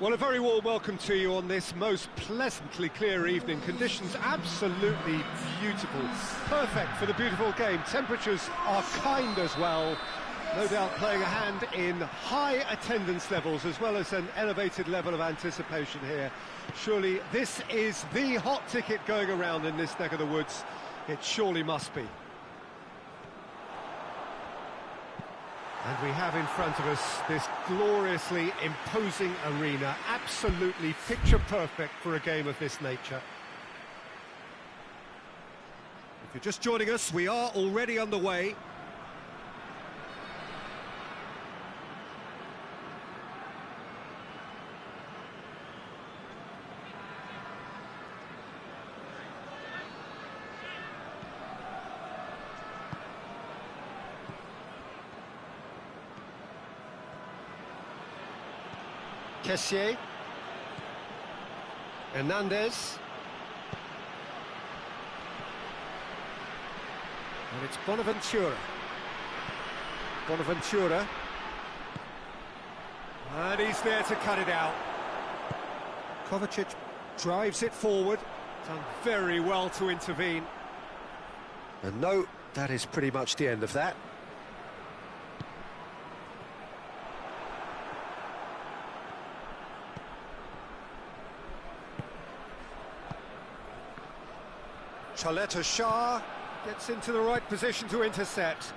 Well, a very warm welcome to you on this most pleasantly clear evening. Conditions absolutely beautiful, perfect for the beautiful game. Temperatures are kind as well, no doubt playing a hand in high attendance levels as well as an elevated level of anticipation here. Surely this is the hot ticket going around in this neck of the woods. It surely must be. And we have in front of us this gloriously imposing arena, absolutely picture perfect for a game of this nature. If you're just joining us, we are already underway. Kessié, Hernandez, and it's Bonaventura, and he's there to cut it out. Kovacic drives it forward, done very well to intervene. And no, that is pretty much the end of that. Chaleta Shah gets into the right position to intercept.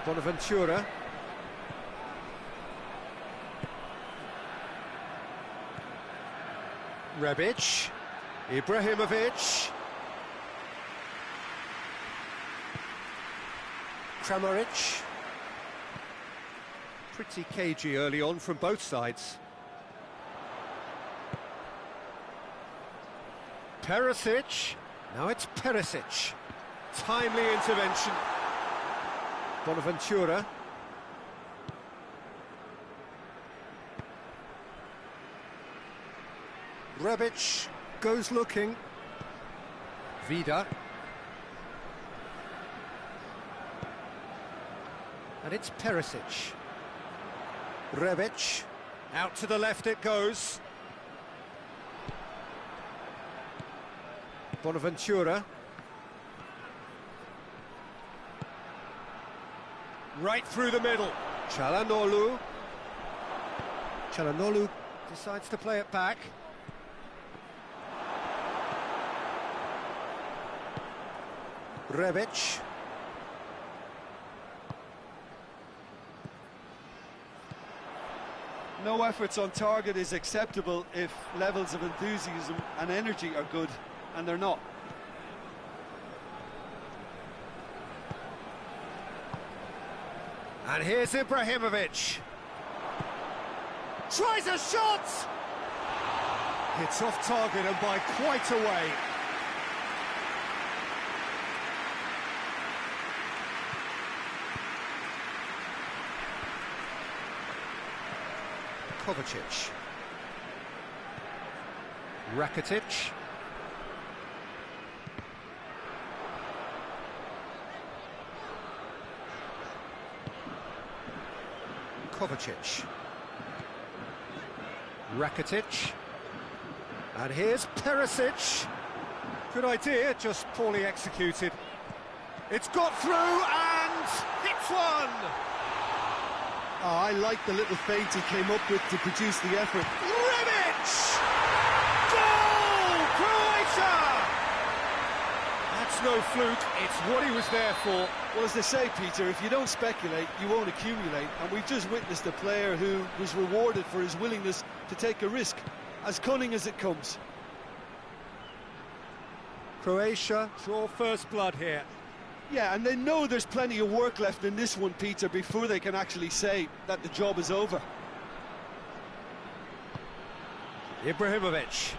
Bonaventura. Rebic. Ibrahimovic. Kramaric. Pretty cagey early on from both sides. Perisic. Now it's Perisic. Timely intervention. Bonaventura. Rebic goes looking. Vida. And it's Perisic. Rebic. Out to the left it goes. Bonaventura. Right through the middle. Çalhanoğlu. Çalhanoğlu decides to play it back. Rebic. No efforts on target is acceptable if levels of enthusiasm and energy are good, and they're not. And here's Ibrahimovic. Tries a shot! It's off target and by quite a way. Kovacic. Rakitic. Kovacic. Rakitic. And here's Perisic. Good idea, just poorly executed. It's got through and hits one! Oh, I like the little feint he came up with to produce the effort. Rebic! Goal! Croatia! That's no fluke, it's what he was there for. Well, as they say, Peter, if you don't speculate, you won't accumulate. And we've just witnessed a player who was rewarded for his willingness to take a risk, as cunning as it comes. Croatia draw first blood here. Yeah, and they know there's plenty of work left in this one, Peter, before they can actually say that the job is over. Ibrahimovic.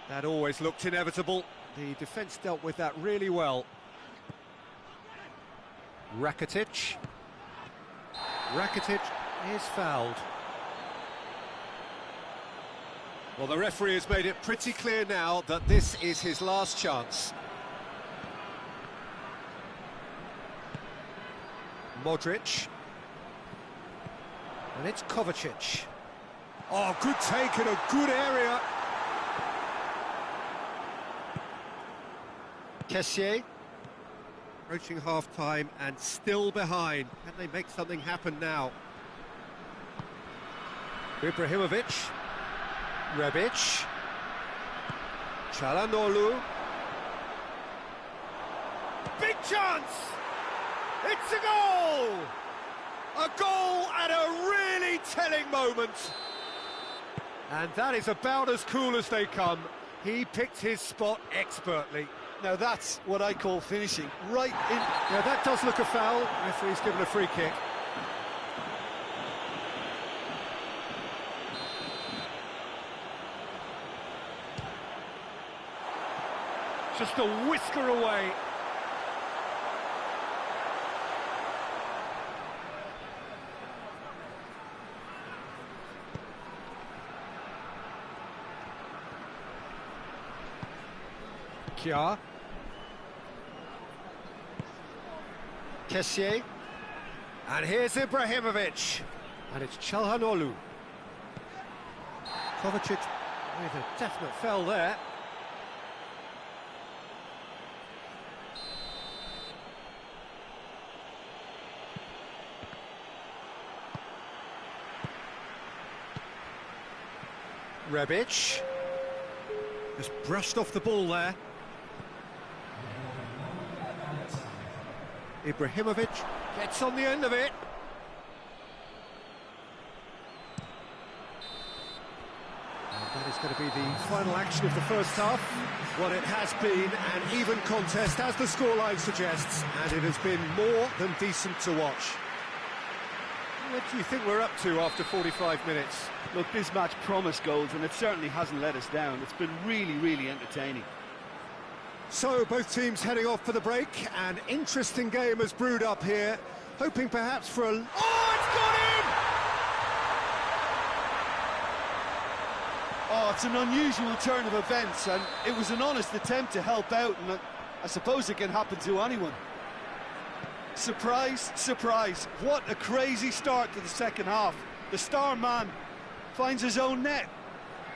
That always looked inevitable. The defence dealt with that really well. Rakitic. Rakitic is fouled. Well, the referee has made it pretty clear now that this is his last chance. Modric. And it's Kovacic. Oh, good take in a good area. Kessié. Approaching half-time and still behind. Can they make something happen now? Ibrahimovic. Rebic. Çalhanoğlu. Big chance! It's a goal! A goal at a really telling moment. And that is about as cool as they come. He picked his spot expertly. Now that's what I call finishing, right in... Yeah, that does look a foul. Referee's given a free kick. Just a whisker away. Kjaer. Kessié. And here's Ibrahimovic. And it's Çalhanoğlu. Kovacic with a definite foul there. Rebic. Just brushed off the ball there. Ibrahimovic gets on the end of it. And that is going to be the final action of the first half. What it has been an even contest, as the scoreline suggests, and it has been more than decent to watch. What do you think we're up to after 45 minutes? Look, this match promised goals, and it certainly hasn't let us down. It's been really, really entertaining. So, both teams heading off for the break. An interesting game has brewed up here, hoping perhaps for a... Oh, it's got in! Oh, it's an unusual turn of events, and it was an honest attempt to help out, and I suppose it can happen to anyone. Surprise, surprise. What a crazy start to the second half. The star man finds his own net.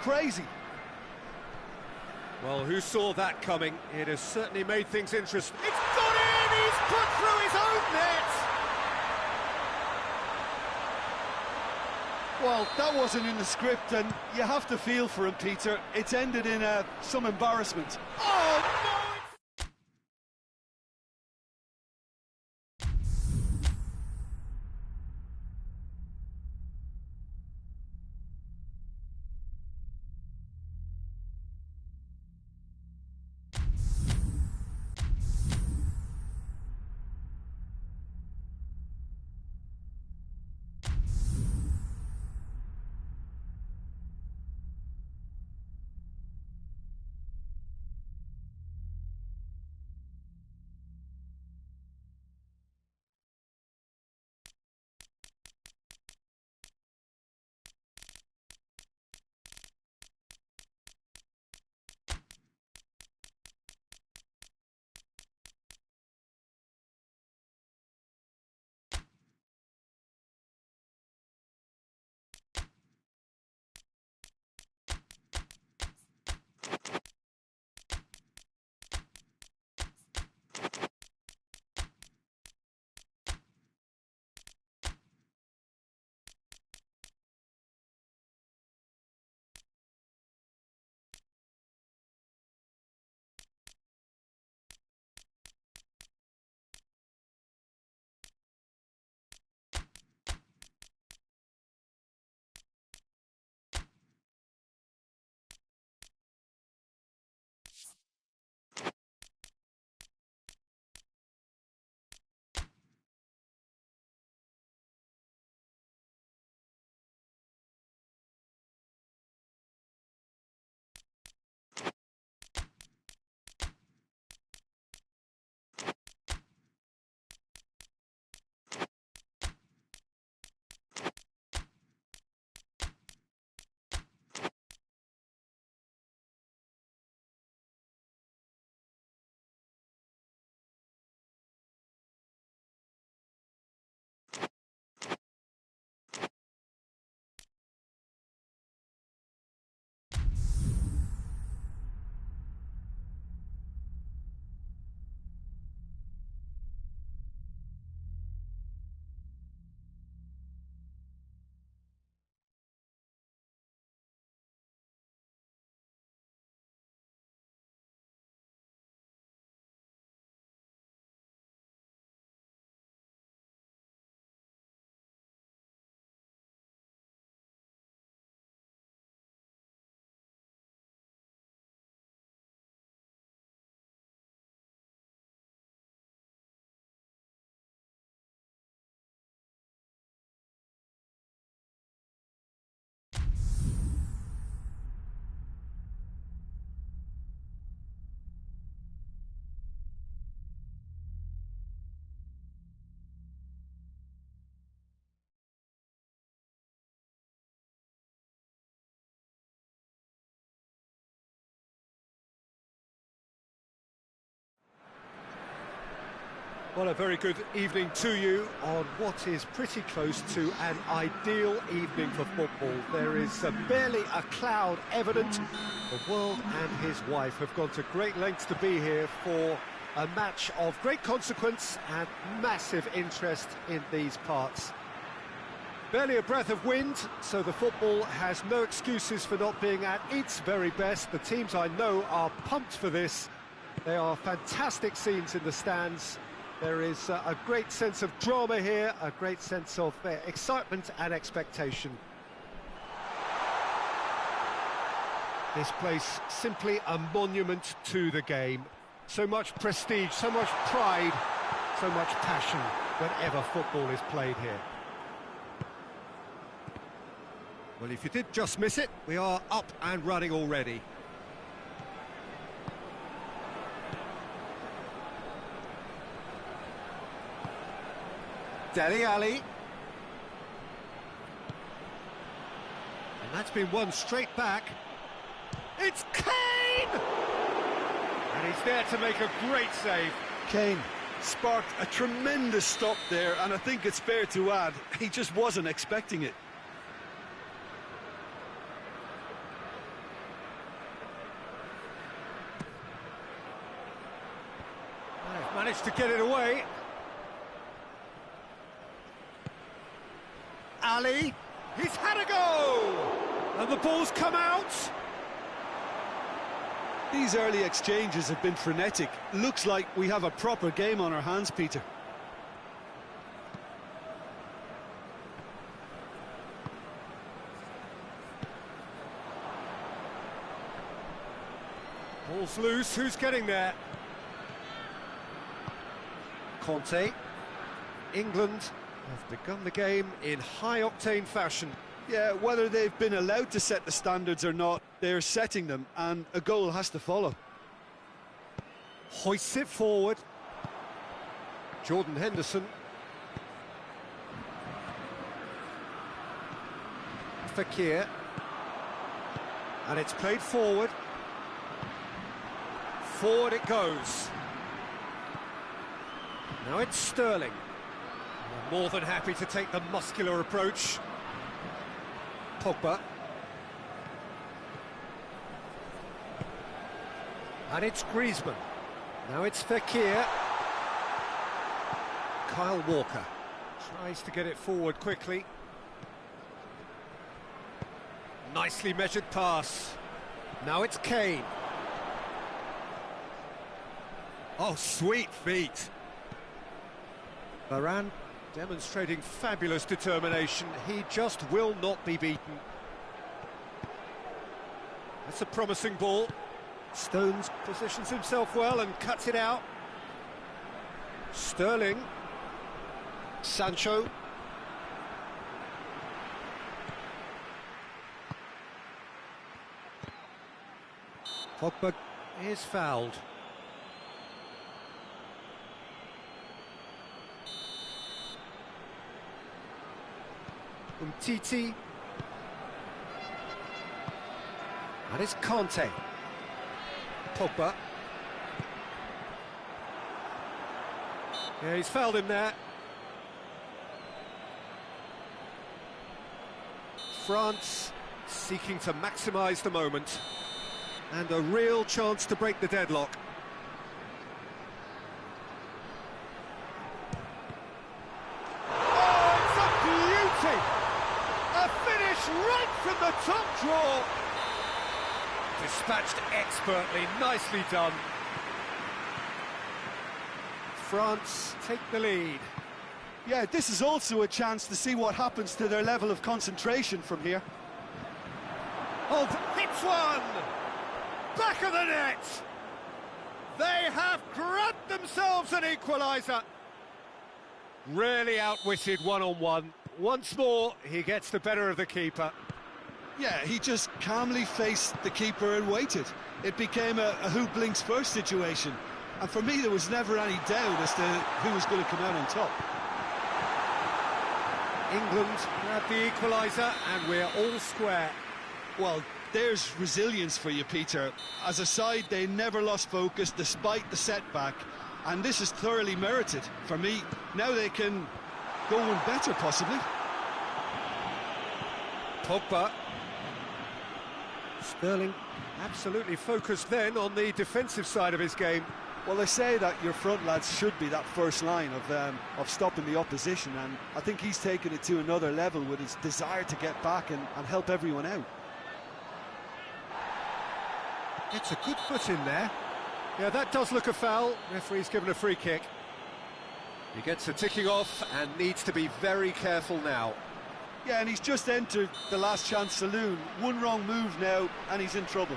Crazy. Well, who saw that coming? It has certainly made things interesting. It's got in! He's put through his own net! Well, that wasn't in the script, and you have to feel for him, Peter. It's ended in some embarrassment. Oh, no! Well, a very good evening to you on what is pretty close to an ideal evening for football. There is barely a cloud evident. The world and his wife have gone to great lengths to be here for a match of great consequence and massive interest in these parts. Barely a breath of wind, so the football has no excuses for not being at its very best. The teams I know are pumped for this. There are fantastic scenes in the stands. There is a great sense of drama here, a great sense of excitement and expectation. This place simply a monument to the game. So much prestige, so much pride, so much passion whenever football is played here. Well, if you did just miss it, we are up and running already. Dele Alli. And that's been won straight back. It's Kane! And he's there to make a great save. Kane sparked a tremendous stop there, and I think it's fair to add, he just wasn't expecting it. They've managed to get it away. Ali, he's had a go! And the ball's come out. These early exchanges have been frenetic. Looks like we have a proper game on our hands, Peter. Ball's loose, who's getting there? Conte. England have begun the game in high-octane fashion. Yeah, whether they've been allowed to set the standards or not, they're setting them, and a goal has to follow. Hoists it forward. Jordan Henderson. Fekir. And it's played forward. Forward it goes. Now it's Sterling. They're more than happy to take the muscular approach. Pogba. And it's Griezmann. Now it's Fekir. Kyle Walker tries to get it forward quickly. Nicely measured pass. Now it's Kane. Oh, sweet feet. Varane demonstrating fabulous determination. He just will not be beaten. That's a promising ball. Stones positions himself well and cuts it out. Sterling. Sancho. Pogba is fouled. Umtiti. And it's Conte. Pogba. Yeah, he's fouled him there. France seeking to maximise the moment. And a real chance to break the deadlock. Oh, it's a beauty! A finish right from the top draw. Dispatched expertly, nicely done. France take the lead. Yeah, this is also a chance to see what happens to their level of concentration from here. Oh, hits one! Back of the net! They have grabbed themselves an equaliser. Really outwitted one-on-one. Once more, he gets the better of the keeper. Yeah, he just calmly faced the keeper and waited. It became a who blinks first situation. And for me, there was never any doubt as to who was going to come out on top. England grab the equaliser and we're all square. Well, there's resilience for you, Peter. As a side, they never lost focus despite the setback, and this is thoroughly merited for me. Now they can go one better, possibly. Pogba. Sterling absolutely focused then on the defensive side of his game. Well, they say that your front lads should be that first line of stopping the opposition, and I think he's taken it to another level with his desire to get back and help everyone out. Gets a good foot in there. Yeah, that does look a foul. Referee's given a free kick. He gets a ticking off and needs to be very careful now. Yeah, and he's just entered the last chance saloon. One wrong move now, and he's in trouble.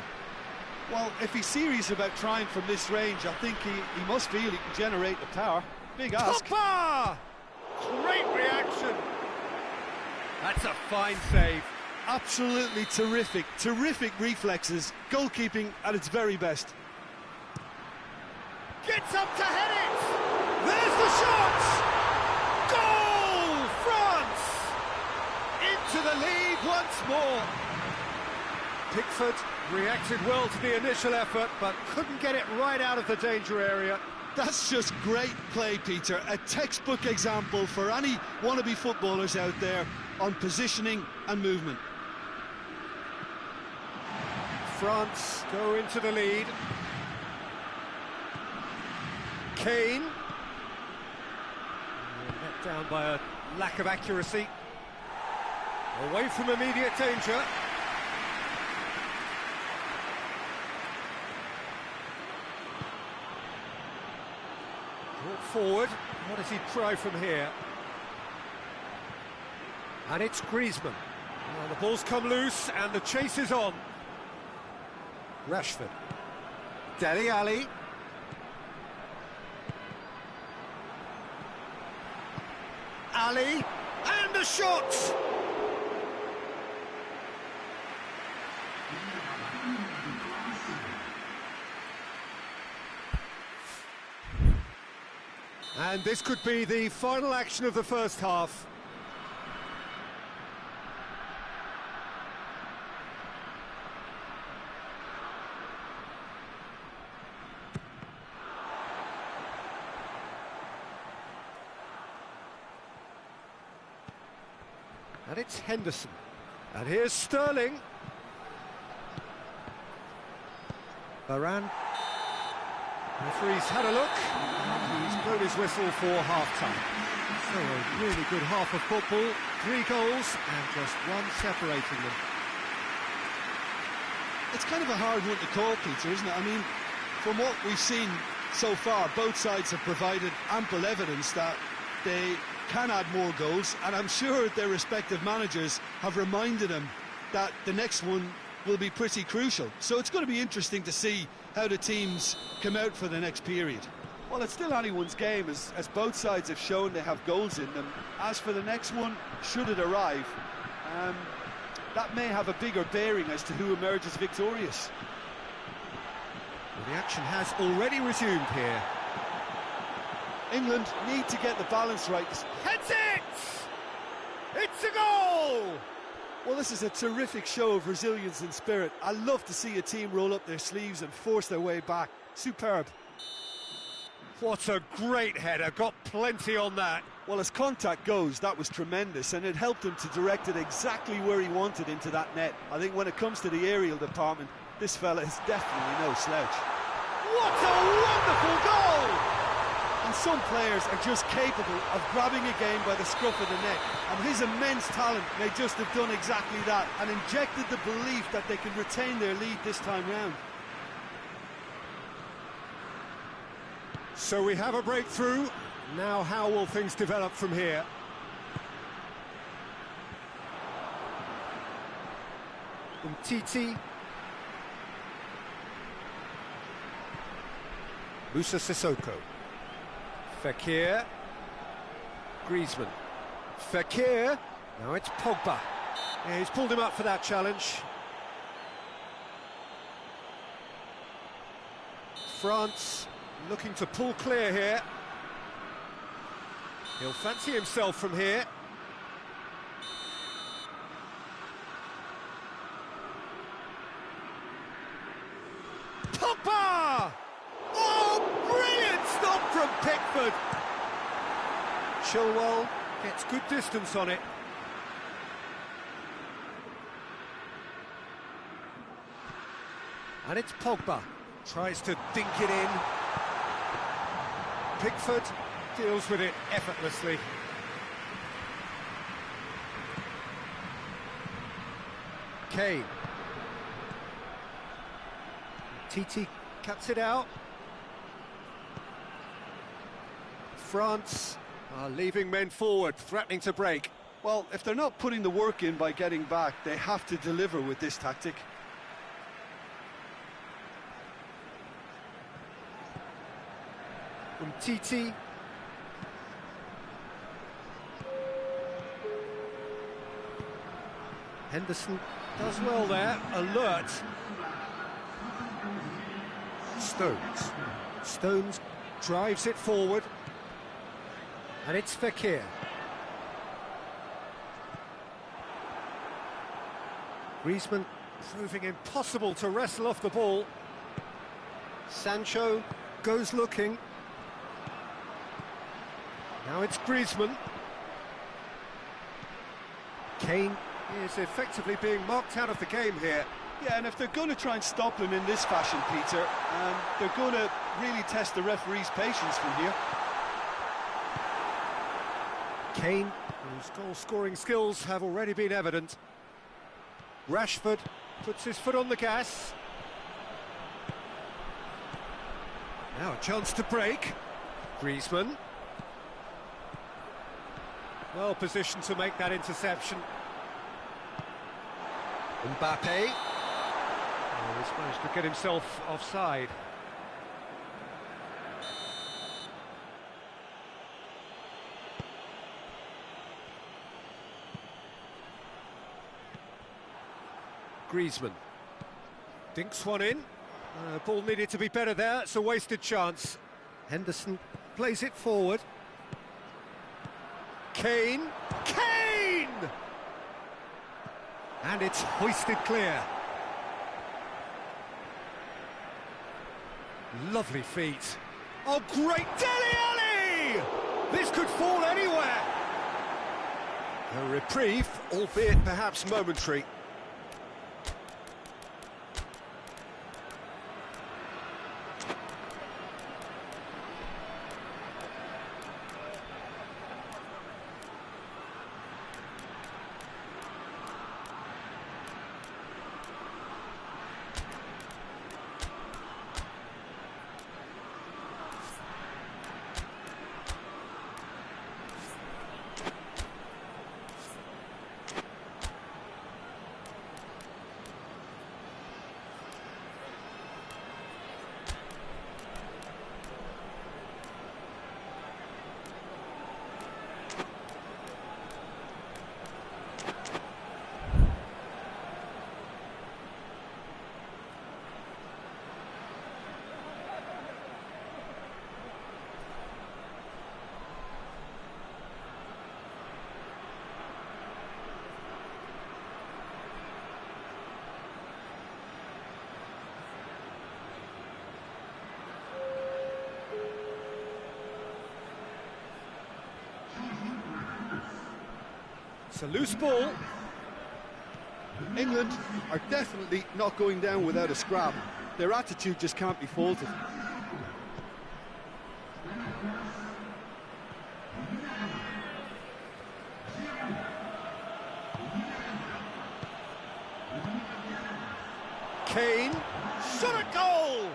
Well, if he's serious about trying from this range, I think he must feel he can generate the power. Big ask. Pogba! Great reaction. That's a fine save. Absolutely terrific. Terrific reflexes. Goalkeeping at its very best. Gets up to head it! There's the shot! Goal! France! Into the lead once more. Pickford reacted well to the initial effort, but couldn't get it right out of the danger area. That's just great play, Peter. A textbook example for any wannabe footballers out there on positioning and movement. France go into the lead. Kane. Let down by a lack of accuracy. Away from immediate danger. Brought forward. What does he try from here? And it's Griezmann. Well, the ball's come loose and the chase is on. Rashford. Dele Alli. Ali. And the shot! And this could be the final action of the first half. And it's Henderson. And here's Sterling. Varane. Referee's had a look. He's blown his whistle for half-time. So a really good half of football. 3 goals and just one separating them. It's kind of a hard one to call, Peter, isn't it? I mean, from what we've seen so far, both sides have provided ample evidence that they can add more goals, and I'm sure their respective managers have reminded them that the next one will be pretty crucial. So it's going to be interesting to see how the teams come out for the next period. Well, it's still anyone's game, as both sides have shown they have goals in them. As for the next one, should it arrive, that may have a bigger bearing as to who emerges victorious. Well, the action has already resumed here. England need to get the balance right. Heads it! It's a goal! Well, this is a terrific show of resilience and spirit. I love to see a team roll up their sleeves and force their way back. Superb. What a great header, got plenty on that. Well, as contact goes, that was tremendous, and it helped him to direct it exactly where he wanted into that net. I think when it comes to the aerial department, this fella is definitely no slouch. What a wonderful goal! And some players are just capable of grabbing a game by the scruff of the neck, and his immense talent may just have done exactly that and injected the belief that they can retain their lead this time round. So we have a breakthrough. Now how will things develop from here? Umtiti. Musa Sissoko. Fekir. Griezmann. Fekir. Now it's Pogba. Yeah, he's pulled him up for that challenge. France looking to pull clear here. He'll fancy himself from here. Pogba! Oh, brilliant stop from Chilwell gets good distance on it. And it's Pogba, tries to dink it in. Pickford deals with it effortlessly. Kane. TT cuts it out. France are leaving men forward, threatening to break. Well, if they're not putting the work in by getting back, they have to deliver with this tactic. From TT. Henderson does well there, alert. Stones drives it forward. And it's Fekir. Griezmann proving impossible to wrestle off the ball. Sancho goes looking. Now it's Griezmann. Kane is effectively being marked out of the game here. Yeah, and if they're going to try and stop him in this fashion, Peter, they're going to really test the referee's patience from here. Kane, whose goal-scoring skills have already been evident. Rashford puts his foot on the gas. Now a chance to break. Griezmann. Well positioned to make that interception. Mbappe. Oh, he's managed to get himself offside. Griezmann dinks one in. Ball needed to be better there. It's a wasted chance. Henderson plays it forward. Kane! And it's hoisted clear. Lovely feet. Oh, great Dele Alli! This could fall anywhere. A reprieve, albeit perhaps momentary. It's a loose ball. England are definitely not going down without a scrap. Their attitude just can't be faulted. Kane, shot at goal!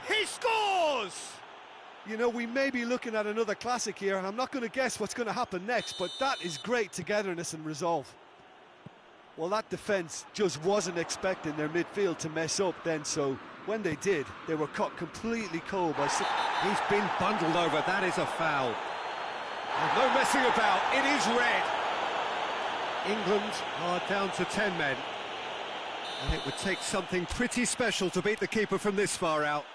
He scores! You know, we may be looking at another classic here, and I'm not going to guess what's going to happen next, but that is great togetherness and resolve. Well, that defence just wasn't expecting their midfield to mess up then, so when they did, they were caught completely cold by... He's been bundled over, that is a foul. And no messing about, it is red. England are down to 10 men. And it would take something pretty special to beat the keeper from this far out.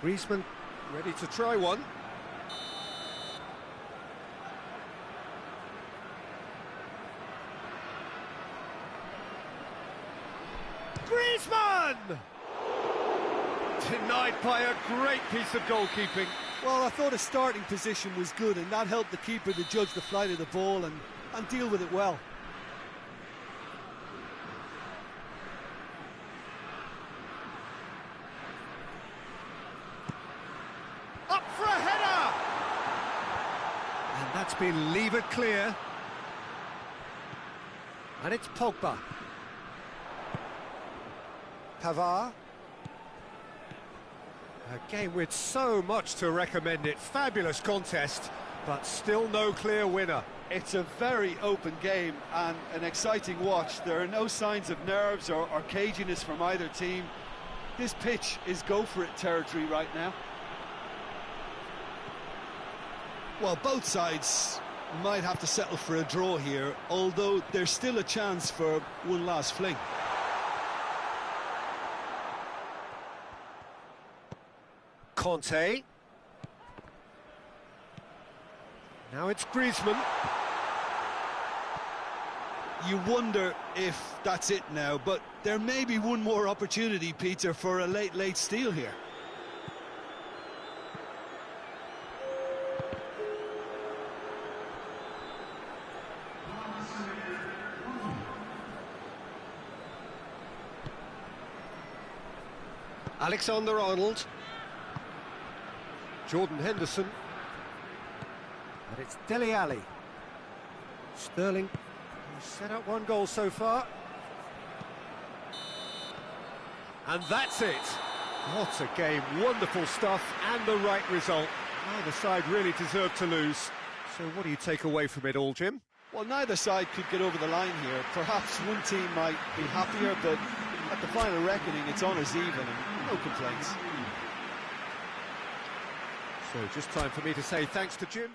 Griezmann ready to try one. Griezmann! Denied by a great piece of goalkeeping. Well, I thought his starting position was good, and that helped the keeper to judge the flight of the ball and deal with it well. Up for a header! And that's been levered clear. And it's Pogba. Pavard. A game with so much to recommend it. Fabulous contest, but still no clear winner. It's a very open game and an exciting watch. There are no signs of nerves or caginess from either team. This pitch is go-for-it territory right now. Well, both sides might have to settle for a draw here, although there's still a chance for one last fling. Conte. Now it's Griezmann. You wonder if that's it now, but there may be one more opportunity, Peter, for a late steal here. Alexander-Arnold. Jordan Henderson. And it's Dele Alli. Sterling, who's set up one goal so far. And that's it. What a game, wonderful stuff, and the right result. Neither side really deserved to lose. So what do you take away from it all, Jim? Well, neither side could get over the line here. Perhaps one team might be happier, but at the final reckoning, it's honours even and no complaints. So just time for me to say thanks to Jim.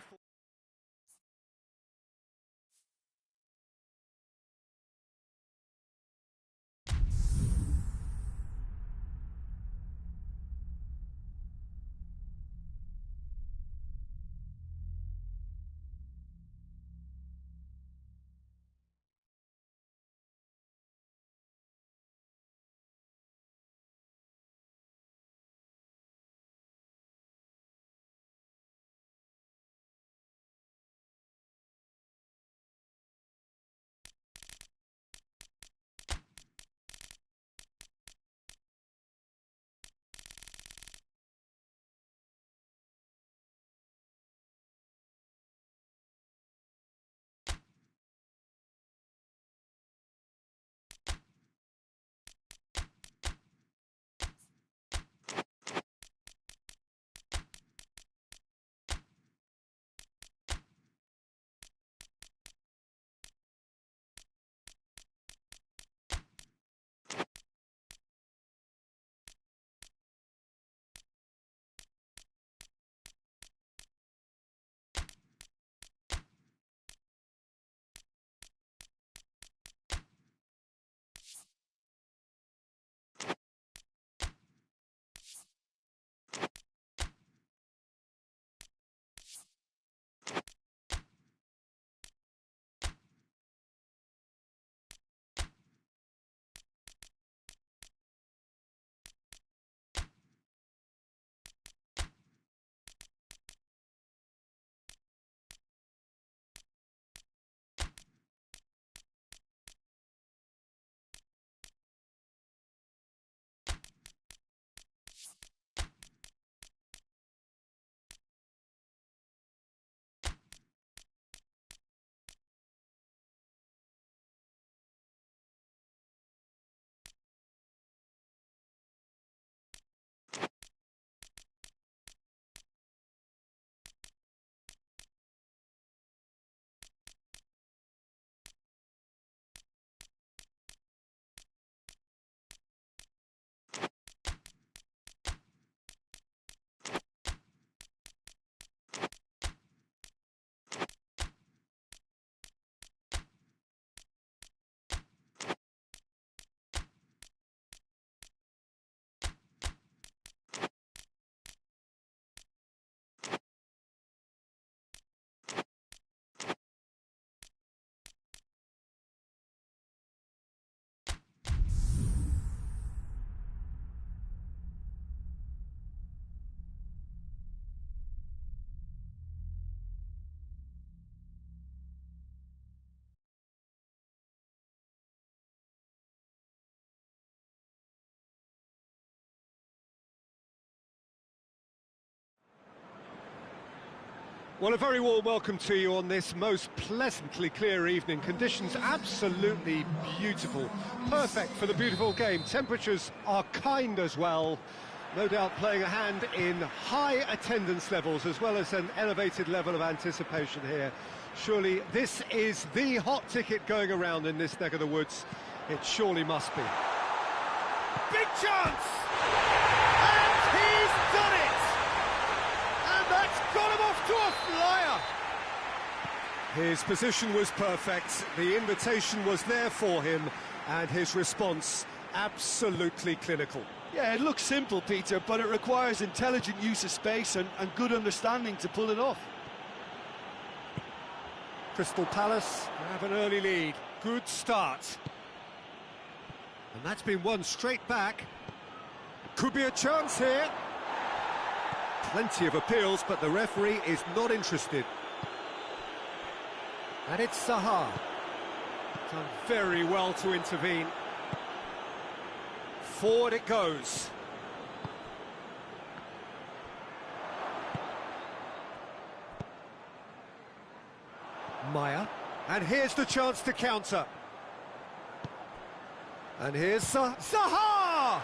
Well, a very warm welcome to you on this most pleasantly clear evening. Conditions absolutely beautiful. Perfect for the beautiful game. Temperatures are kind as well. No doubt playing a hand in high attendance levels as well as an elevated level of anticipation here. Surely this is the hot ticket going around in this neck of the woods. It surely must be. Big chance! And he's done it! And that's got him off to a flyer! His position was perfect, the invitation was there for him, and his response absolutely clinical. Yeah, it looks simple, Peter, but it requires intelligent use of space and good understanding to pull it off. Crystal Palace have an early lead. Good start. And that's been won straight back. Could be a chance here. Plenty of appeals, but the referee is not interested. And it's Zaha. Done very well to intervene. Forward it goes. Maya. And here's the chance to counter. And here's Zaha!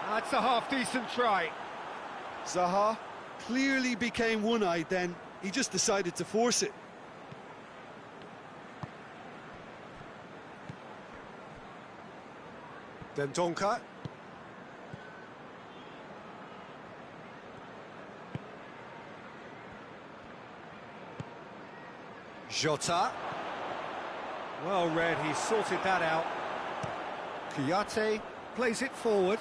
That's a half-decent try. Zaha clearly became one-eyed then. He just decided to force it. Dendonka. Jota. Well read, he sorted that out. Kouyaté plays it forward.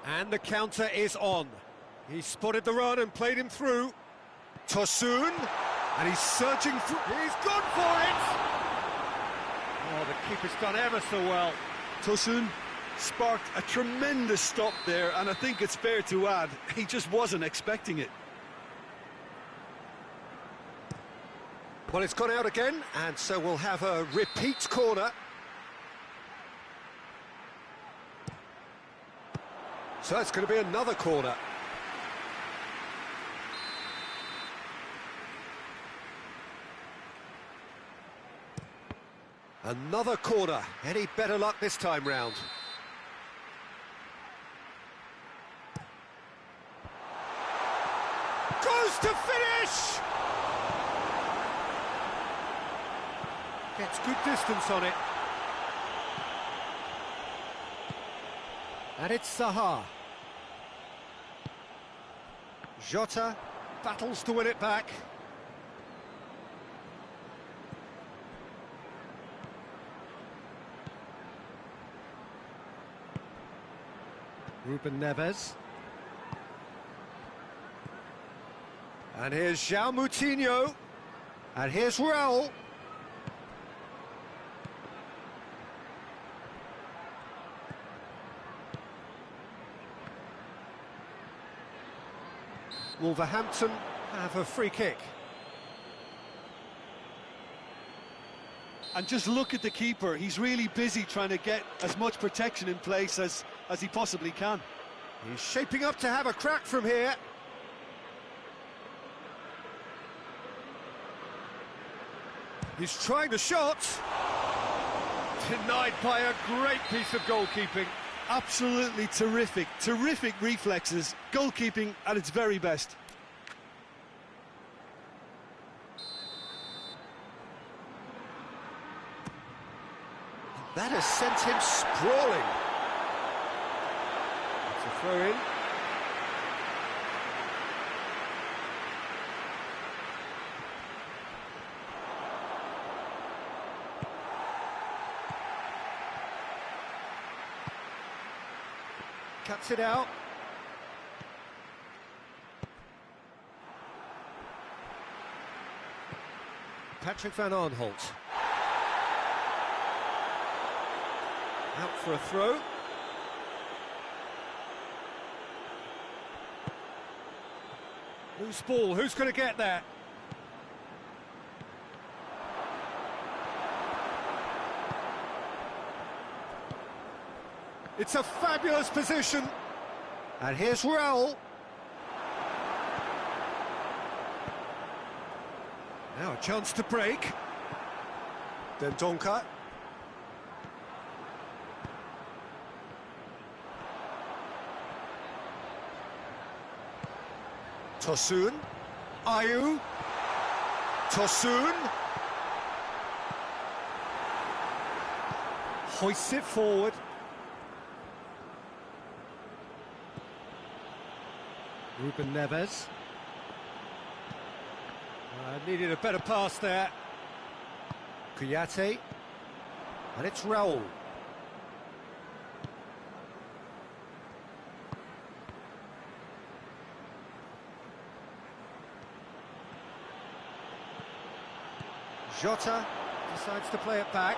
And the counter is on. He spotted the run and played him through. Tosun. And he's surging through. He's gone for it! Oh, the keeper's done ever so well. Tosun sparked a tremendous stop there, and I think it's fair to add, he just wasn't expecting it. Well, it's gone out again, and so we'll have a repeat corner. So it's going to be another corner. Another corner. Any better luck this time round? Goes to finish! Gets good distance on it. And it's Zaha. Jota battles to win it back. Ruben Neves. And here's João Moutinho. And here's Raul. Wolverhampton have a free kick. And just look at the keeper. He's really busy trying to get as much protection in place as he possibly can. He's shaping up to have a crack from here. He's trying the shot. Denied by a great piece of goalkeeping. Absolutely terrific reflexes, goalkeeping at its very best. That has sent him sprawling. It's a throw in. Cuts it out. Patrick van Aanholt. Out for a throw. Loose ball, who's going to get that? It's a fabulous position. And here's Raul. Now a chance to break. Dendonka. Tosun. Ayew. Tosun. Hoists it forward. Ruben Neves. Needed a better pass there. Kouyaté. And it's Raul. Jota decides to play it back.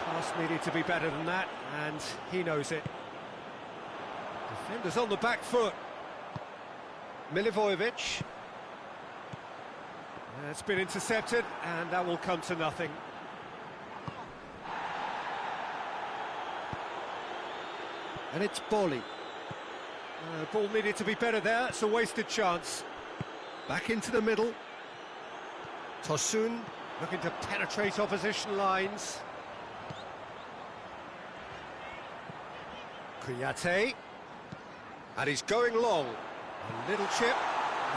Pass needed to be better than that, and he knows it. Defenders on the back foot. Milivojevic. It's been intercepted, and that will come to nothing. And it's Bolly. Ball needed to be better there, it's a wasted chance. Back into the middle. Tosun looking to penetrate opposition lines. Kouyaté. And he's going long. A little chip.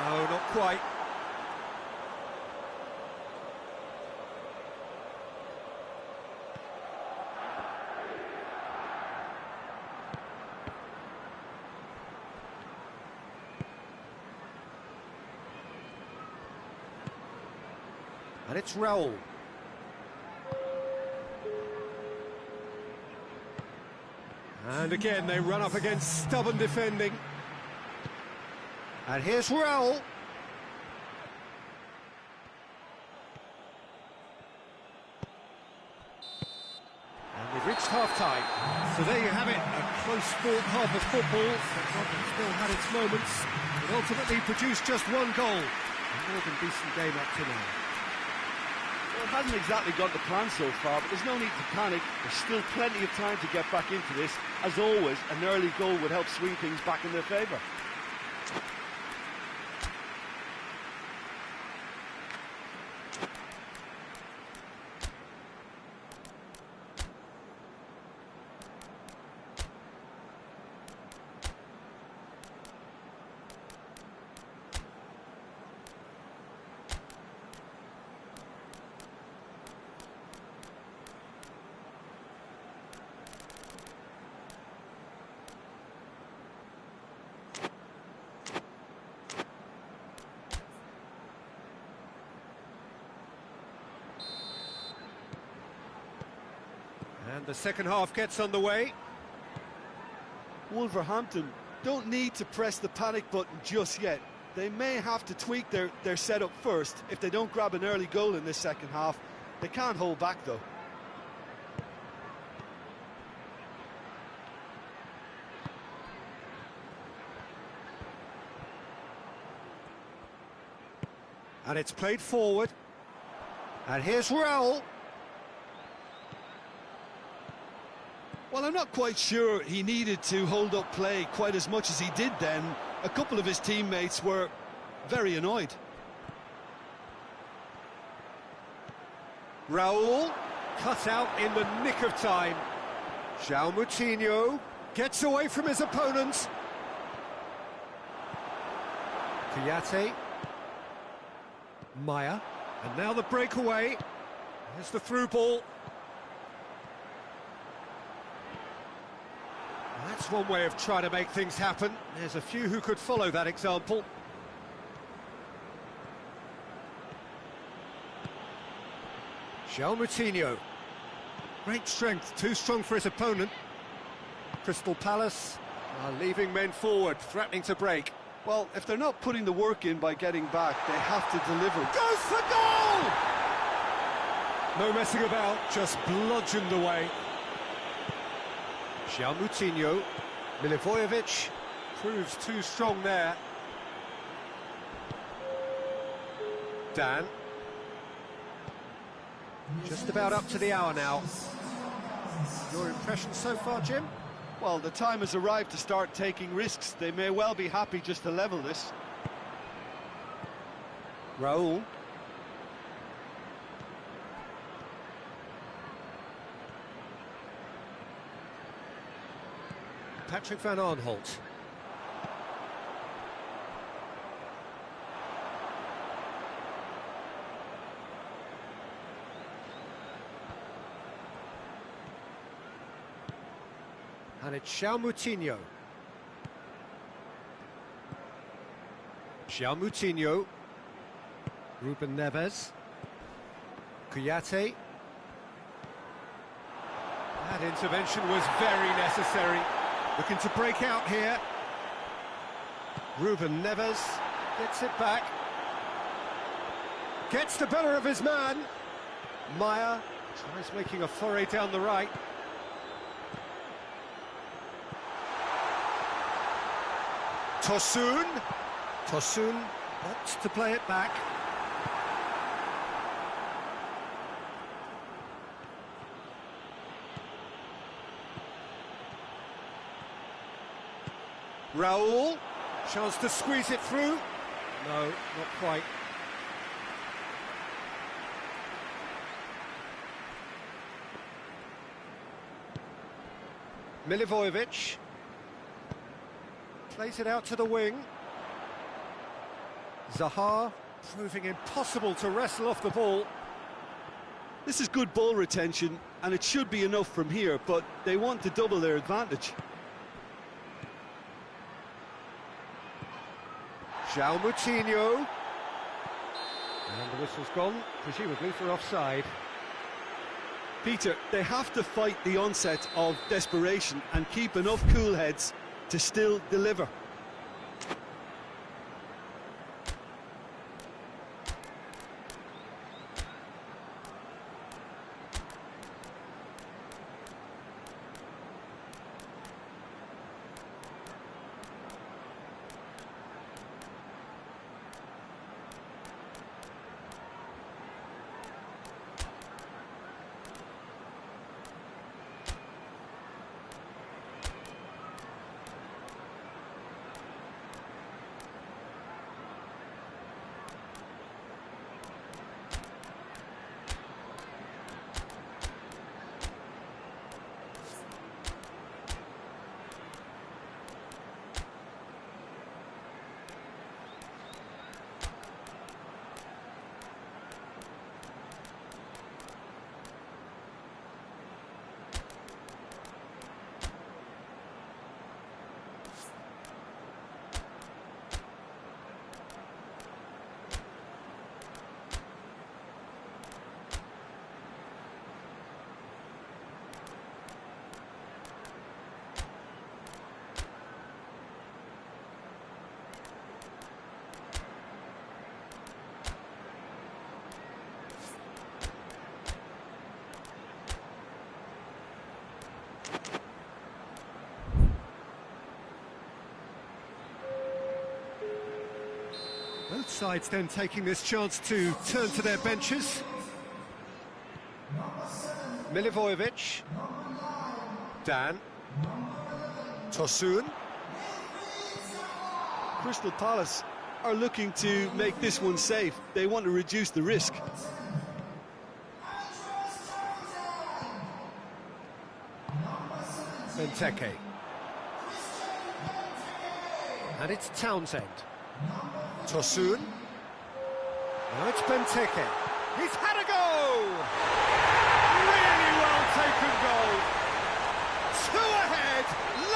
No, not quite. And it's Raul. And again, they run up against stubborn defending. And here's Raul. And we've reached half-time. So there you have it, a close-fought half of football. Tottenham still had its moments, but ultimately produced just one goal. A more than decent game up to now. Well, it hasn't exactly got the plan so far, but there's no need to panic. There's still plenty of time to get back into this. As always, an early goal would help swing things back in their favour. And the second half gets underway. Wolverhampton don't need to press the panic button just yet. They may have to tweak their setup first. If they don't grab an early goal in this second half, they can't hold back though. And it's played forward. And here's Raul. Well, I'm not quite sure he needed to hold up play quite as much as he did then. A couple of his teammates were very annoyed. Raul cut out in the nick of time. João Moutinho gets away from his opponent. Kouyaté. Maya. And now the breakaway. Here's the through ball. That's one way of trying to make things happen. There's a few who could follow that example. João Moutinho. Great strength, too strong for his opponent. Crystal Palace are leaving men forward, threatening to break. Well, if they're not putting the work in by getting back, they have to deliver. Goes for goal! No messing about, just bludgeoned away. João Moutinho. Milivojevic proves too strong there. Dan. Just about up to the hour now. Your impression so far, Jim? Well, the time has arrived to start taking risks. They may well be happy just to level this. Raul. Patrick van Aanholt. And it's Moutinho. Moutinho. Ruben Neves. Kouyaté. That intervention was very necessary. Looking to break out here. Ruben Neves gets it back. Gets the better of his man. Maya tries making a foray down the right. Tosun opts to play it back. Raul, chance to squeeze it through. No, not quite. Milivojevic plays it out to the wing. Zaha proving impossible to wrestle off the ball. This is good ball retention, and it should be enough from here, but they want to double their advantage. Moutinho. And the whistle's gone, presumably for offside. Peter, they have to fight the onset of desperation and keep enough cool heads to still deliver. Both sides then taking this chance to turn to their benches. Milivojevic. Dan. Tosun. Crystal Palace are looking to make this one safe. They want to reduce the risk. Benteke. And it's Townsend. Tosun. Now it's Benteke. He's had a go! Really well taken goal. 2 ahead,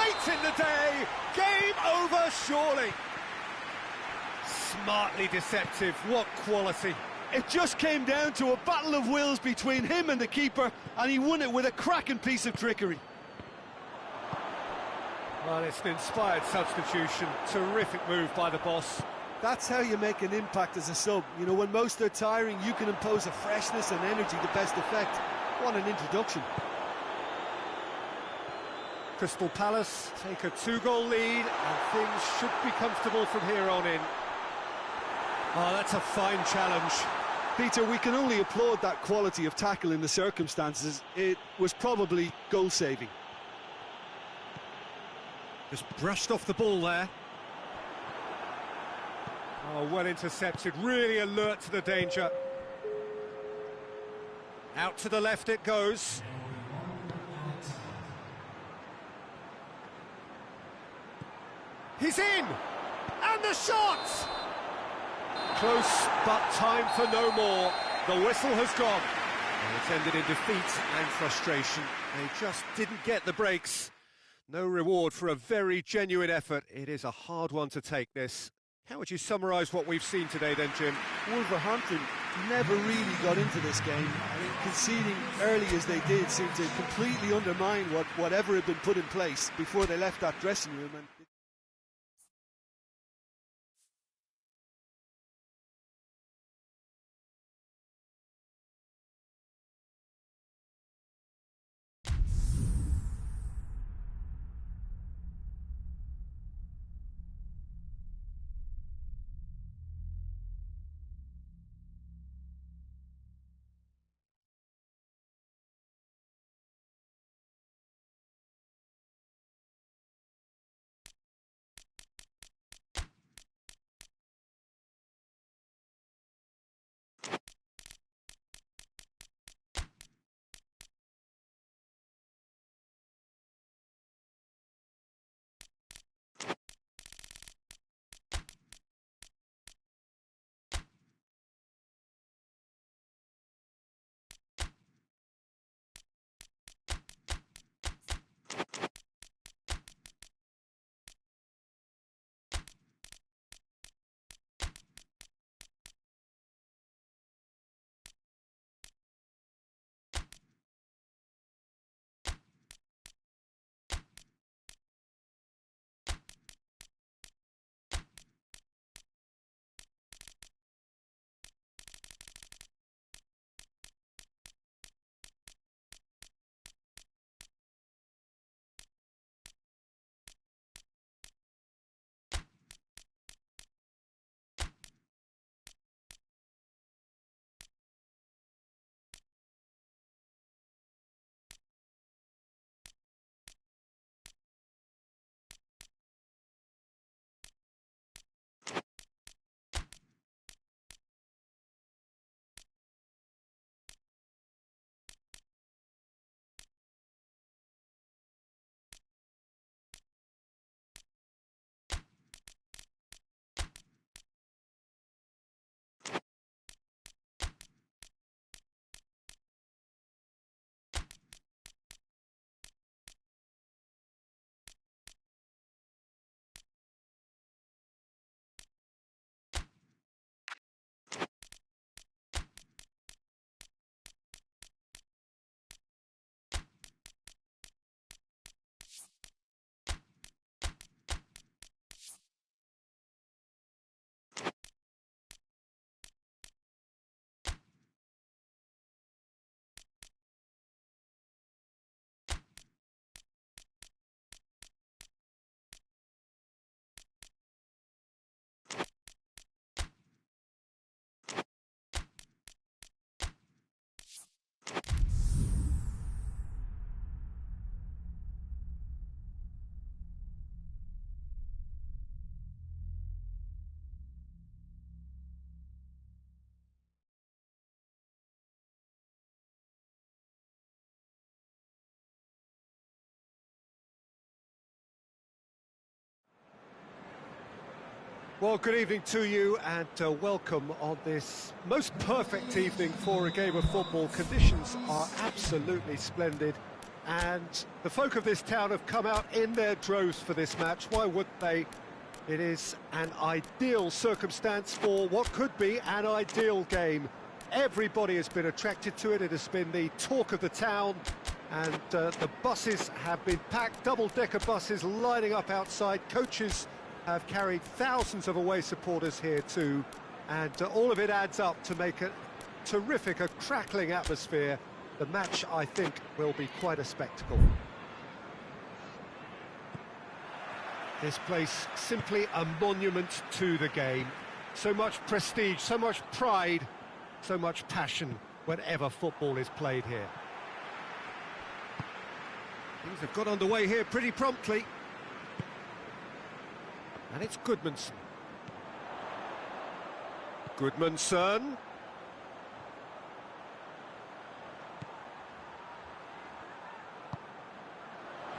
late in the day. Game over, surely. Smartly deceptive, what quality. It just came down to a battle of wills between him and the keeper, and he won it with a cracking piece of trickery. Well, it's an inspired substitution. Terrific move by the boss. That's how you make an impact as a sub. You know, when most are tiring, you can impose a freshness and energy to best effect. What an introduction. Crystal Palace take a 2-goal lead, and things should be comfortable from here on in. Oh, that's a fine challenge. Peter, we can only applaud that quality of tackle in the circumstances. It was probably goal-saving. Just brushed off the ball there. Oh, well intercepted, really alert to the danger. Out to the left it goes. he's in! And the shot! Close, but time for no more. The whistle has gone. And it's ended in defeat and frustration. They just didn't get the breaks. No reward for a very genuine effort. It is a hard one to take, this. How would you summarise what we've seen today then, Jim? Wolverhampton never really got into this game. I think conceding early as they did seemed to completely undermine whatever had been put in place before they left that dressing room. And Well, good evening to you and welcome on this most perfect evening for a game of football. Conditions are absolutely splendid and the folk of this town have come out in their droves for this match. Why wouldn't they? It is an ideal circumstance for what could be an ideal game. Everybody has been attracted to it. It has been the talk of the town and the buses have been packed, double-decker buses lining up outside. Coaches have carried thousands of away supporters here too, and all of it adds up to make a terrific, a crackling atmosphere. The match, I think, will be quite a spectacle. This place, simply a monument to the game. So much prestige, so much pride, so much passion whenever football is played here. Things have got underway here pretty promptly. And it's Goodmanson. Goodmanson.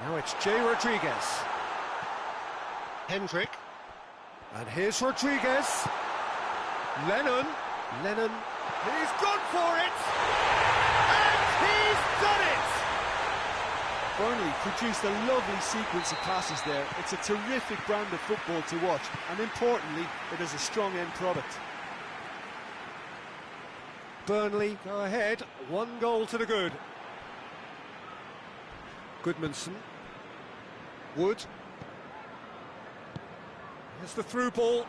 Now it's Jay Rodriguez. Hendrick. And here's Rodriguez. Lennon. He's gone for it! And he's done it! Burnley produced a lovely sequence of passes there. It's a terrific brand of football to watch, and importantly, it is a strong end product. Burnley go ahead, 1 goal to the good. Goodmanson. Wood. Here's the through ball.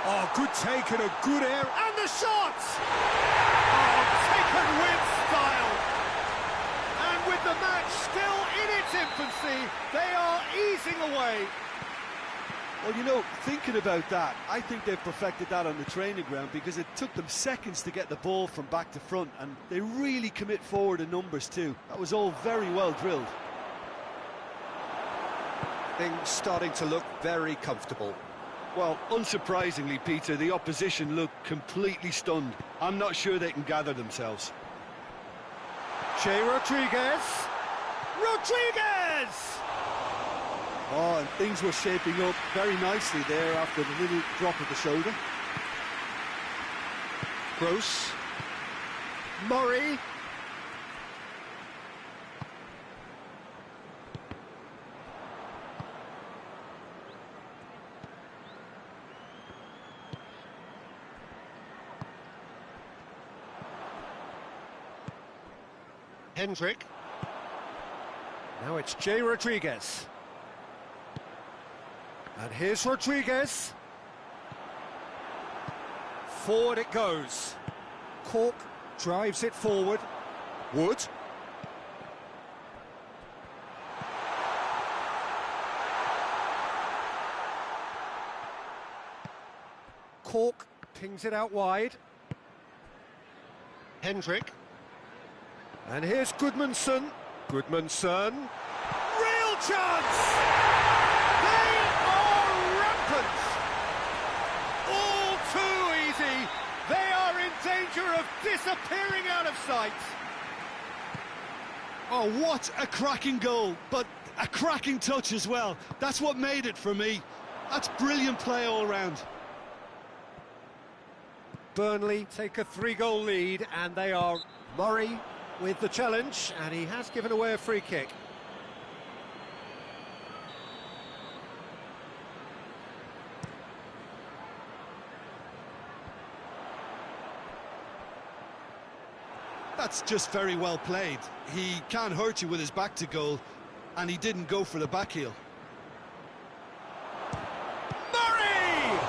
Oh, good take and a good air. And the shot! Oh, taken with style. And with the match still in its infancy, they are easing away. Well, you know, thinking about that, I think they've perfected that on the training ground, because it took them seconds to get the ball from back to front, and they really commit forward in numbers too. That was all very well drilled. Things starting to look very comfortable. Well, unsurprisingly, Peter, the opposition look completely stunned. I'm not sure they can gather themselves. Rodriguez! Oh, and things were shaping up very nicely there after the little drop of the shoulder. Gross. Murray. Hendrick. Now it's Rodriguez. And here's Rodriguez. Forward it goes. Cork drives it forward. Wood. Cork pings it out wide. Hendrick. And here's Goodmanson. Real chance! They are rampant! All too easy. They are in danger of disappearing out of sight. Oh, what a cracking goal, but a cracking touch as well. That's what made it for me. That's brilliant play all round. Burnley take a 3-goal lead, and they are Murray with the challenge, and he has given away a free kick. That's just very well played. He can't hurt you with his back to goal, and he didn't go for the back heel. Murray!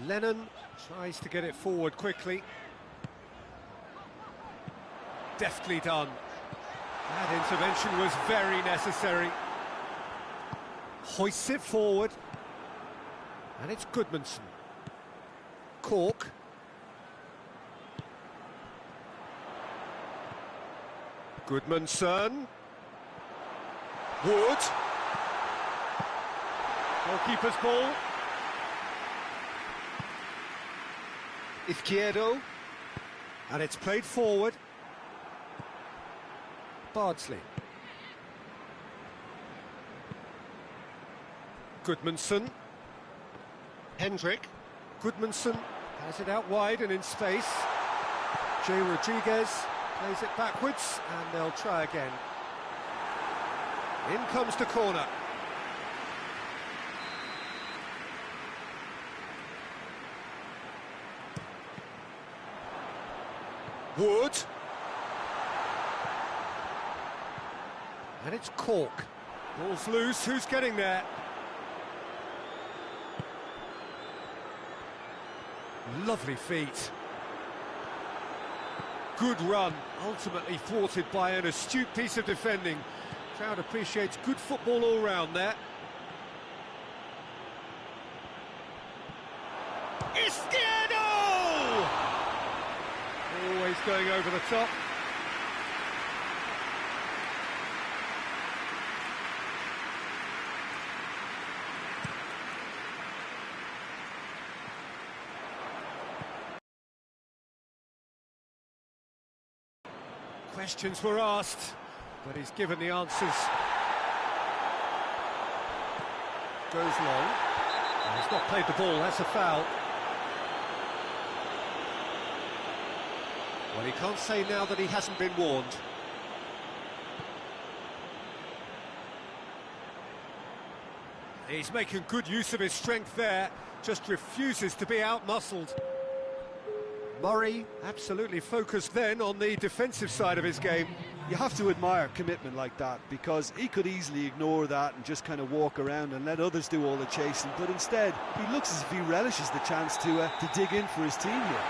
Lennon tries to get it forward quickly. Deftly done. That intervention was very necessary. Hoists it forward. And it's Goodmanson. Cork. Goodmanson. Wood. Goalkeeper's ball. Izquierdo. And it's played forward. Bardsley. Goodmanson. Hendrick. Goodmanson has it out wide and in space. Rodriguez plays it backwards, and they'll try again. In comes the corner. Wood. And it's Cork. Ball's loose, who's getting there? Lovely feet. Good run, ultimately thwarted by an astute piece of defending. Crowd appreciates good football all round there. Izquierdo! Always going over the top. Questions were asked, but he's given the answers. Goes long. Oh, he's not played the ball, that's a foul. Well, he can't say now that he hasn't been warned. He's making good use of his strength there, just refuses to be out-muscled. Murray absolutely focused then on the defensive side of his game. You have to admire commitment like that, because he could easily ignore that and just kind of walk around and let others do all the chasing, but instead he looks as if he relishes the chance to dig in for his team here.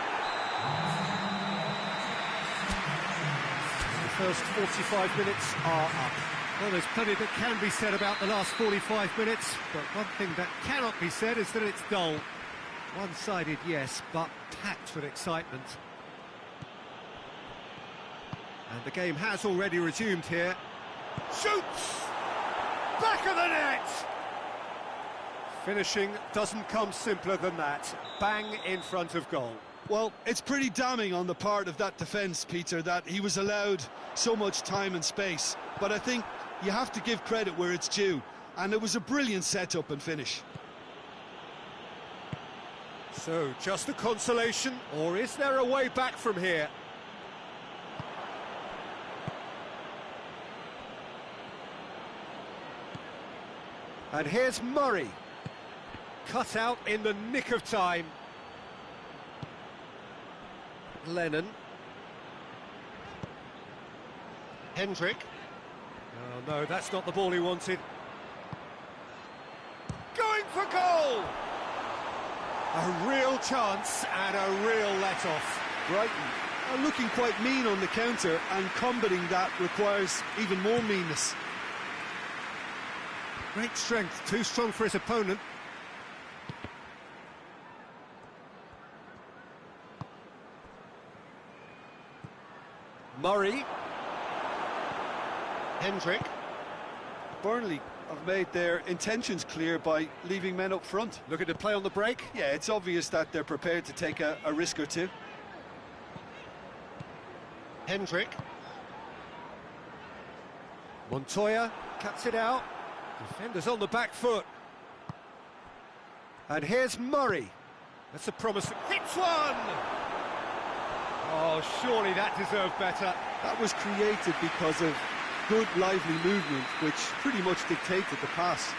The first 45 minutes are up. Well, there's plenty that can be said about the last 45 minutes, but one thing that cannot be said is that it's dull. One-sided, yes, but packed with excitement. And the game has already resumed here. Shoots! Back of the net! Finishing doesn't come simpler than that. Bang in front of goal. Well, it's pretty damning on the part of that defence, Peter, that he was allowed so much time and space. But I think you have to give credit where it's due, and it was a brilliant set-up and finish. So, just a consolation, or is there a way back from here? And here's Murray. Cut out in the nick of time. Lennon. Hendrick. Oh no, that's not the ball he wanted. Going for goal! A real chance and a real let-off. Brighton are looking quite mean on the counter, and combating that requires even more meanness. Great strength, too strong for his opponent. Murray. Hendrick. Burnley have made their intentions clear by leaving men up front. Looking to play on the break. Yeah, it's obvious that they're prepared to take a risk or two. Hendrick. Montoya cuts it out. Defenders on the back foot. And here's Murray. That's a promise. Hits one! Oh, surely that deserved better. That was created because of good, lively movement, which pretty much dictated the pass.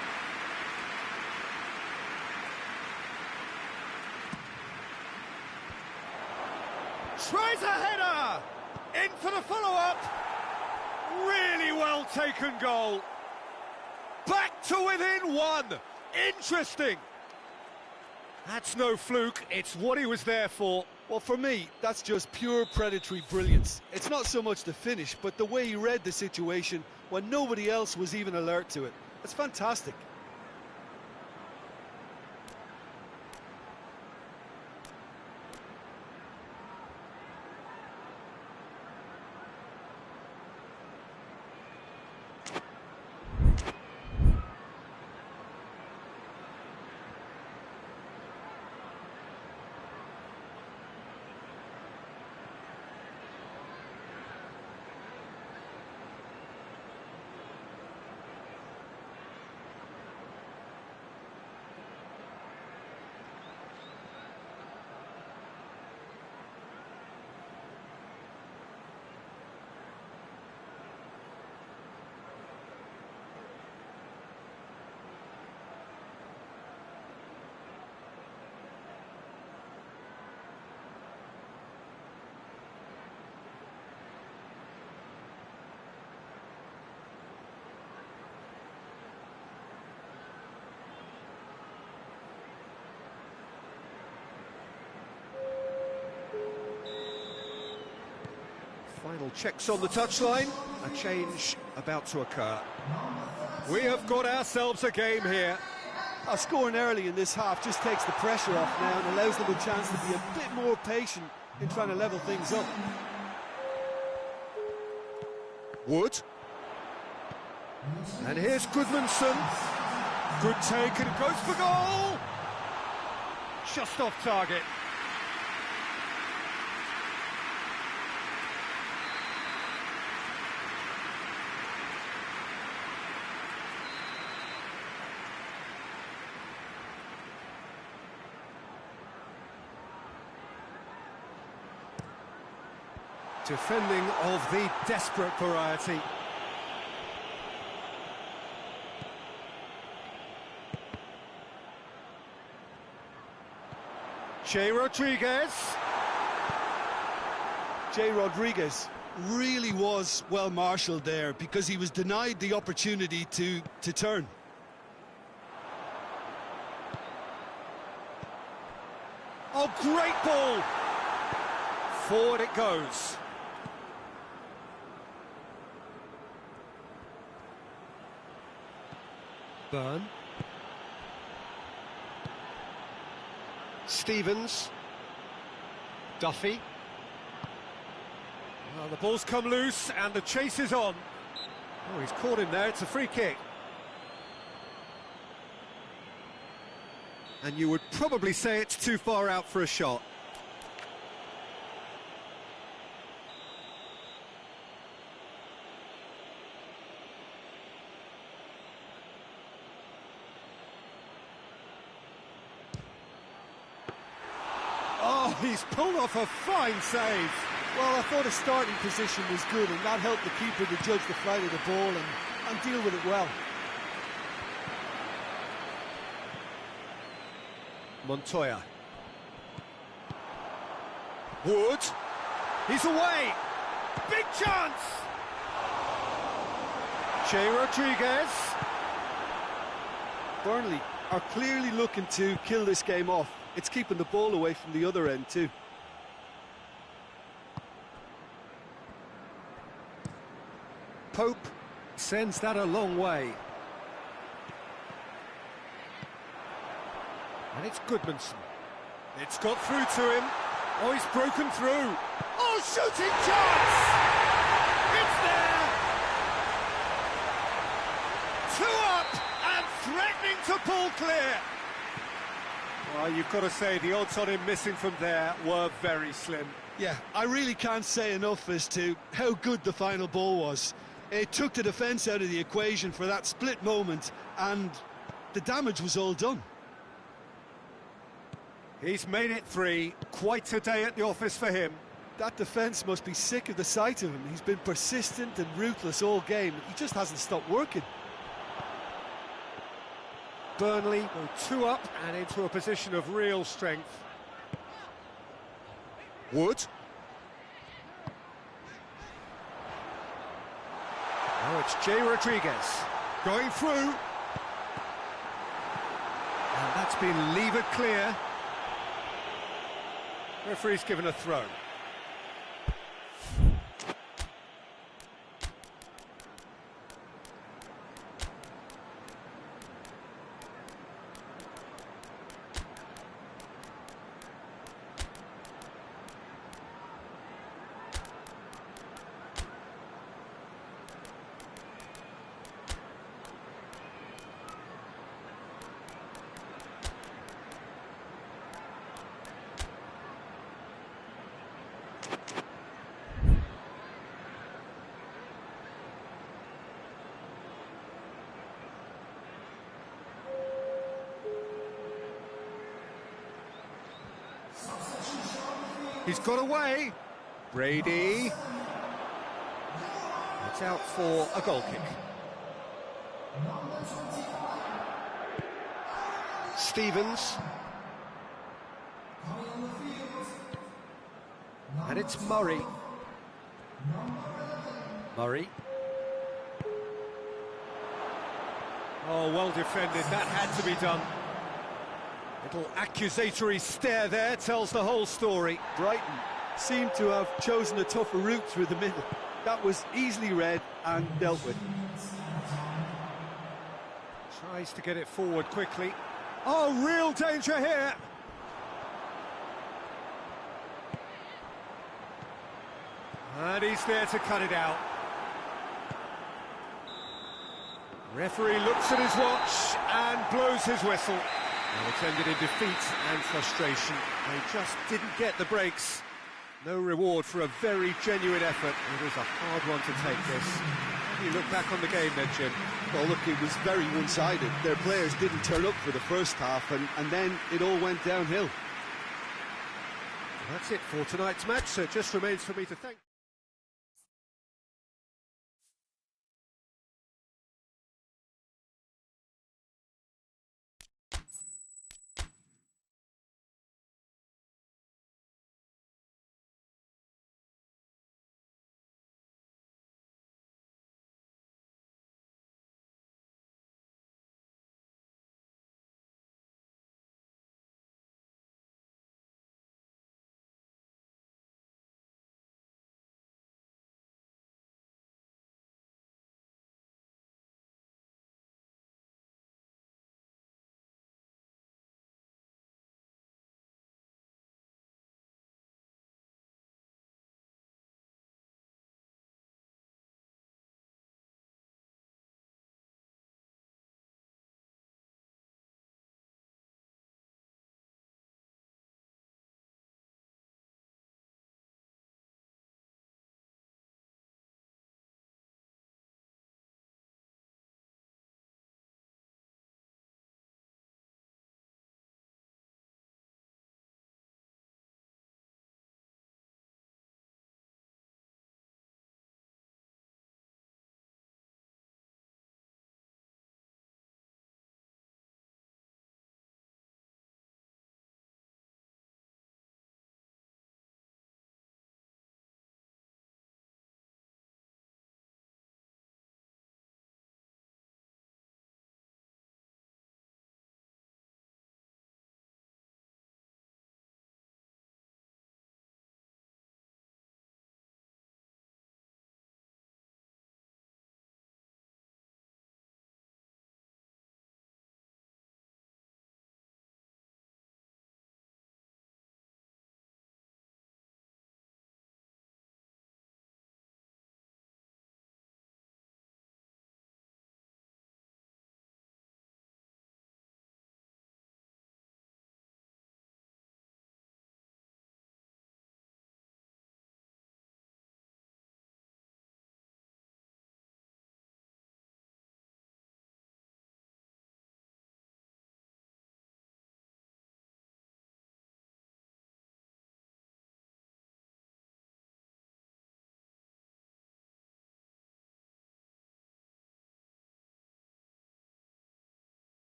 Tries a header! In for the follow-up! Really well taken goal. Back to within one! Interesting! That's no fluke, it's what he was there for. Well, for me, that's just pure predatory brilliance. It's not so much the finish, but the way he read the situation when nobody else was even alert to it. It's fantastic. Final checks on the touchline, a change about to occur. We have got ourselves a game here. Scoring early in this half just takes the pressure off now and allows them a chance to be a bit more patient in trying to level things up. Wood. And here's Goodmanson. Good take and goes for goal! Just off target. Defending of the desperate variety. Jay Rodriguez. Jay Rodriguez really was well marshalled there because he was denied the opportunity to turn. Oh, great ball! Forward it goes. Byrne. Stevens. Duffy. Well, the ball's come loose and the chase is on. Oh, he's caught him there, it's a free kick. And you would probably say it's too far out for a shot. Oh, he's pulled off a fine save. Well, I thought his starting position was good, and that helped the keeper to judge the flight of the ball and deal with it well. Montoya. Wood. He's away. Big chance. Jay Rodriguez. Burnley are clearly looking to kill this game off. It's keeping the ball away from the other end too. Pope sends that a long way. And it's Goodmanson. It's got through to him. Oh, he's broken through. Oh, shooting chance! It's there! 2 up and threatening to pull clear. Well, you've got to say the odds on him missing from there were very slim. Yeah, I really can't say enough as to how good the final ball was. It took the defence out of the equation for that split moment, and the damage was all done. He's made it 3. Quite a day at the office for him. That defence must be sick of the sight of him. He's been persistent and ruthless all game. He just hasn't stopped working. Burnley go 2 up and into a position of real strength. Wood. Now it's Jay Rodriguez going through. And that's been levered clear. Referee's given a throw. He's got away. Brady. It's out for a goal kick. Stevens. And it's Murray. Murray. Oh, well defended. That had to be done. Little accusatory stare there tells the whole story. Brighton seemed to have chosen a tougher route through the middle. That was easily read and dealt with. Tries to get it forward quickly. Oh, real danger here. And he's there to cut it out. Referee looks at his watch and blows his whistle. Well, it's ended in defeat and frustration. They just didn't get the breaks. No reward for a very genuine effort. It was a hard one to take, this. How do you look back on the game then, Jim? Well, look, it was very one-sided. Their players didn't turn up for the first half, and then it all went downhill. That's it for tonight's match, so it just remains for me to thank...